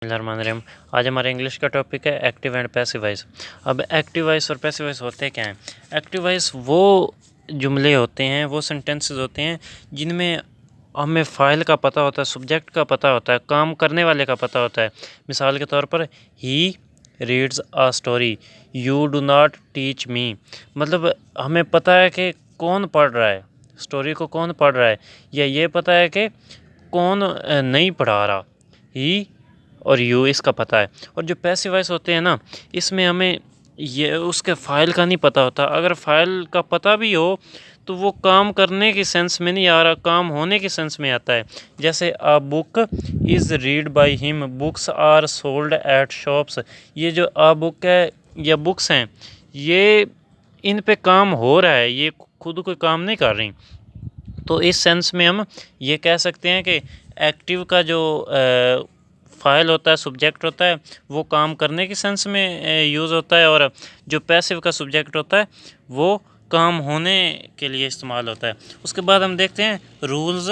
बिस्मिल्लाहिर्रहमानिर्रहीम। आज हमारे इंग्लिश का टॉपिक है एक्टिव एंड पैसिव वॉइस। अब एक्टिव वॉइस और पैसिव वॉइस होते क्या हैं? एक्टिव वॉइस वो जुमले होते हैं, वो सेंटेंसेस होते हैं जिनमें हमें फ़ाइल का पता होता है, सब्जेक्ट का पता होता है, काम करने वाले का पता होता है। मिसाल के तौर पर he reads a story, you do not teach me. मतलब हमें पता है कि कौन पढ़ रहा है, स्टोरी को कौन पढ़ रहा है, या ये पता है कि कौन नहीं पढ़ा रहा। ही और यू इसका पता है। और जो पैसिव वॉइस होते हैं ना, इसमें हमें ये उसके फ़ाइल का नहीं पता होता। अगर फ़ाइल का पता भी हो तो वो काम करने की सेंस में नहीं आ रहा, काम होने की सेंस में आता है। जैसे a book is read by him, books are sold at shops. ये जो अ बुक है या बुक्स हैं, ये इन पे काम हो रहा है, ये खुद कोई काम नहीं कर रही। तो इस सेंस में हम ये कह सकते हैं कि एक्टिव का जो फ़ाइल होता है, सब्जेक्ट होता है, वो काम करने की सेंस में यूज़ होता है, और जो पैसिव का सब्जेक्ट होता है वो काम होने के लिए इस्तेमाल होता है। उसके बाद हम देखते हैं rules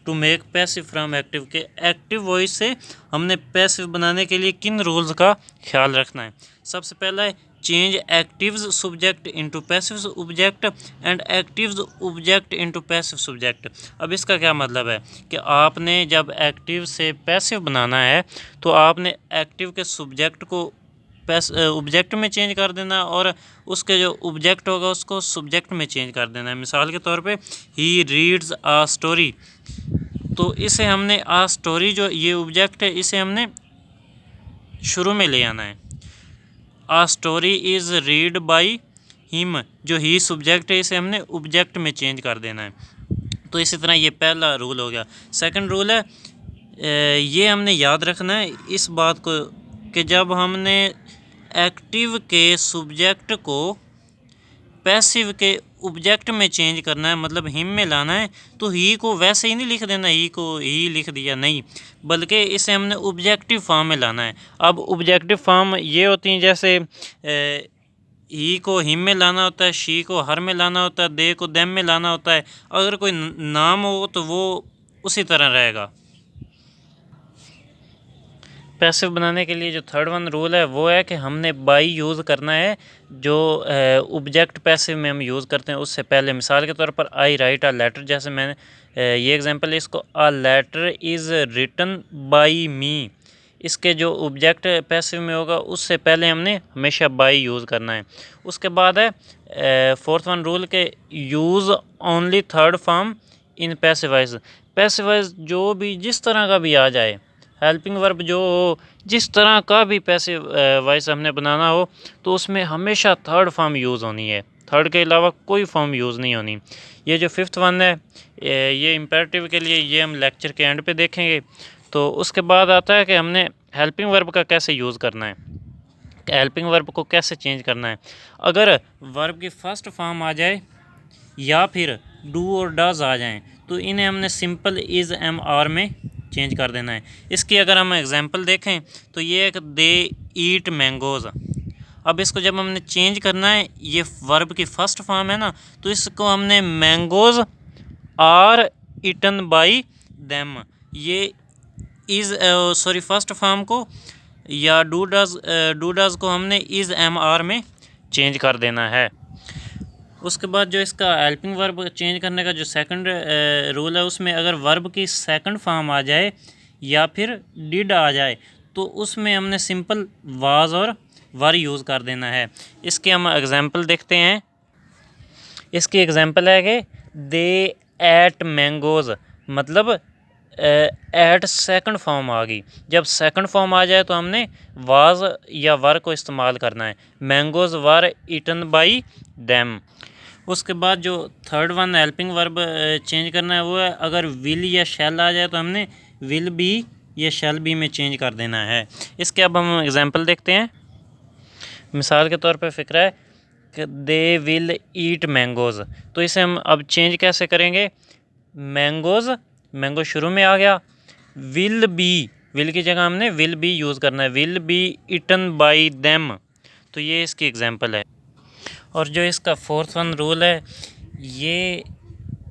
to make passive from active के। एक्टिव वॉइस से हमने पैसिव बनाने के लिए किन रूल्स का ख्याल रखना है। सबसे पहला है change active subject into passive subject and active subject into passive subject. अब इसका क्या मतलब है कि आपने जब एक्टिव से पैसिव बनाना है तो आपने एक्टिव के सब्जेक्ट को ऑब्जेक्ट में चेंज कर देना, और उसके जो ऑब्जेक्ट होगा उसको सब्जेक्ट में चेंज कर देना है। मिसाल के तौर पे ही रीड्स अ स्टोरी, तो इसे हमने आ स्टोरी जो ये ऑब्जेक्ट है इसे हमने शुरू में ले आना है। A story is read by him, जो ही सब्जेक्ट है इसे हमने ऑब्जेक्ट में चेंज कर देना है। तो इसी तरह ये पहला रूल हो गया। सेकंड रूल है ये हमने याद रखना है इस बात को कि जब हमने एक्टिव के सब्जेक्ट को पैसिव के ऑब्जेक्ट में चेंज करना है, मतलब हिम में लाना है, तो ही को वैसे ही नहीं लिख देना, ही को ही लिख दिया, नहीं, बल्कि इसे हमने ऑब्जेक्टिव फॉर्म में लाना है। अब ऑब्जेक्टिव फॉर्म ये होती हैं, जैसे ही को हिम में लाना होता है, शी को हर में लाना होता है, दे को देम में लाना होता है। अगर कोई नाम हो तो वो उसी तरह रहेगा। पैसिव बनाने के लिए जो थर्ड वन रूल है वो है कि हमने बाई यूज़ करना है। जो ऑब्जेक्ट पैसिव में हम यूज़ करते हैं उससे पहले। मिसाल के तौर पर आई राइट अ लेटर, जैसे मैंने ये एग्जांपल है, इसको a letter is written by me, इसके जो ऑब्जेक्ट पैसिव में होगा उससे पहले हमने हमेशा बाई यूज़ करना है। उसके बाद है फोर्थ वन रूल के use only third form in passive voice. Passive voice जो भी जिस तरह का भी आ जाए, हेल्पिंग वर्ब जो हो, जिस तरह का भी पैसिव वॉइस हमने बनाना हो तो उसमें हमेशा थर्ड फॉर्म यूज़ होनी है, थर्ड के अलावा कोई फॉर्म यूज़ नहीं होनी। ये जो फिफ्थ वन है ये इम्पेरेटिव के लिए, ये हम लेक्चर के एंड पे देखेंगे। तो उसके बाद आता है कि हमने हेल्पिंग वर्ब का कैसे यूज़ करना है, हेल्पिंग वर्ब को कैसे चेंज करना है। अगर वर्ब की फर्स्ट फॉर्म आ जाए या फिर डू और डज आ जाएं तो इन्हें हमने सिंपल इज़ एम आर में चेंज कर देना है। इसकी अगर हम एग्जांपल देखें तो ये एक दे ईट मैंगोज़। अब इसको जब हमने चेंज करना है, ये वर्ब की फर्स्ट फॉर्म है ना, तो इसको हमने mangoes are eaten by them, ये इज़ सॉरी फर्स्ट फॉर्म को या डू डज को हमने इज़ एम आर में चेंज कर देना है। उसके बाद जो इसका हेल्पिंग वर्ब चेंज करने का जो सेकंड रूल है, उसमें अगर वर्ब की सेकंड फॉर्म आ जाए या फिर डिड आ जाए तो उसमें हमने सिंपल वाज और वर यूज़ कर देना है। इसके हम एग्जांपल देखते हैं। इसकी एग्जांपल है कि दे एट मैंगोज़, मतलब एट सेकंड फॉर्म आ गई। जब सेकंड फॉर्म आ जाए तो हमने वाज या वर को इस्तेमाल करना है। Mangoes were eaten by them. उसके बाद जो third one helping verb change करना है वो है अगर विल या शैल आ जाए तो हमने विल बी या शैल बी में चेंज कर देना है। इसके अब हम एग्जांपल देखते हैं। मिसाल के तौर पे फ़िक्र है कि दे विल ईट मैंगोज़, तो इसे हम अब चेंज कैसे करेंगे। मैंगोज़, मैंगो शुरू में आ गया, विल बी, विल की जगह हमने विल बी यूज़ करना है, will be eaten by them. तो ये इसकी एग्जांपल है। और जो इसका फोर्थ वन रूल है, ये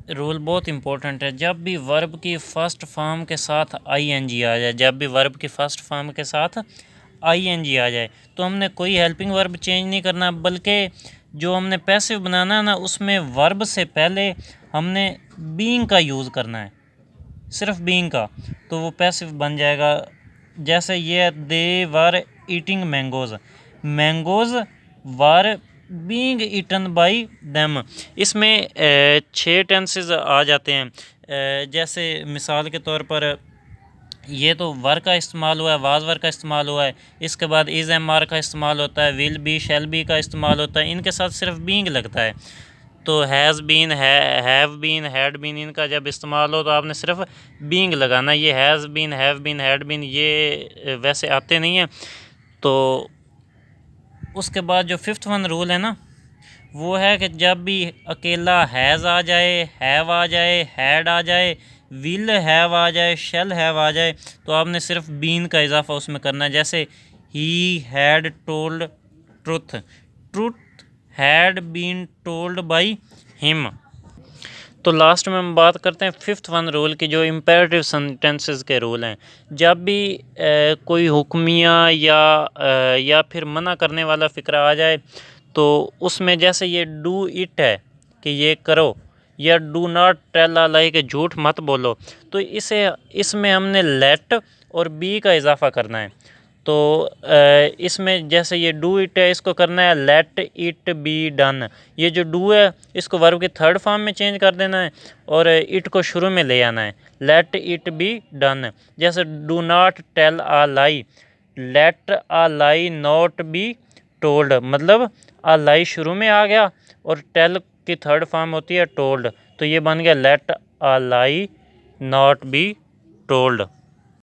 रूल बहुत इंपॉर्टेंट है। जब भी वर्ब की फ़र्स्ट फॉर्म के साथ आईएनजी आ जाए, जब भी वर्ब की फ़र्स्ट फॉर्म के साथ आईएनजी आ जाए तो हमने कोई हेल्पिंग वर्ब चेंज नहीं करना, बल्कि जो हमने पैसिव बनाना है ना, उसमें वर्ब से पहले हमने बीइंग का यूज़ करना है, सिर्फ बीइंग का, तो वो पैसिव बन जाएगा। जैसे ये they were eating mangoes, mangoes were being eaten by them. इसमें 6 टेंसेस आ जाते हैं। जैसे मिसाल के तौर पर ये तो वर का इस्तेमाल हुआ है, वाज वर का इस्तेमाल हुआ है, इसके बाद इज़ एम आर का इस्तेमाल होता है, विल बी शैल बी का इस्तेमाल होता है, इनके साथ सिर्फ बीइंग लगता है। तो has been, have been, had been, इनका जब इस्तेमाल हो तो आपने सिर्फ बीइंग लगाना। ये has been, have been, had been ये वैसे आते नहीं हैं। तो उसके बाद जो 5th वन रूल है ना, वो है कि जब भी अकेला हैज़ आ जाए, हैव आ जाए, हैड आ जाए, विल हैव आ जाए, शैल हैव आ जाए, तो आपने सिर्फ बीन का इजाफा उसमें करना है। जैसे ही had told truth, truth had been told by him. तो लास्ट में हम बात करते हैं 5th वन रूल की, जो इम्पेरेटिव सेंटेंसेस के रूल हैं। जब भी कोई हुक्मिया या फिर मना करने वाला फ़िक्रा आ जाए तो उसमें जैसे ये डू इट है कि ये करो, या डू नॉट टेल अ लाई कि झूठ मत बोलो, तो इसमें हमने लेट और बी का इजाफा करना है। तो इसमें जैसे ये डू इट है, इसको करना है लेट इट बी डन। ये जो डू है इसको वर्ब के थर्ड फॉर्म में चेंज कर देना है और इट को शुरू में ले आना है, लेट इट बी डन। जैसे do not tell a lie, let a lie not be told, मतलब अ लाई शुरू में आ गया और टेल की थर्ड फॉर्म होती है टोल्ड, तो ये बन गया let a lie not be told.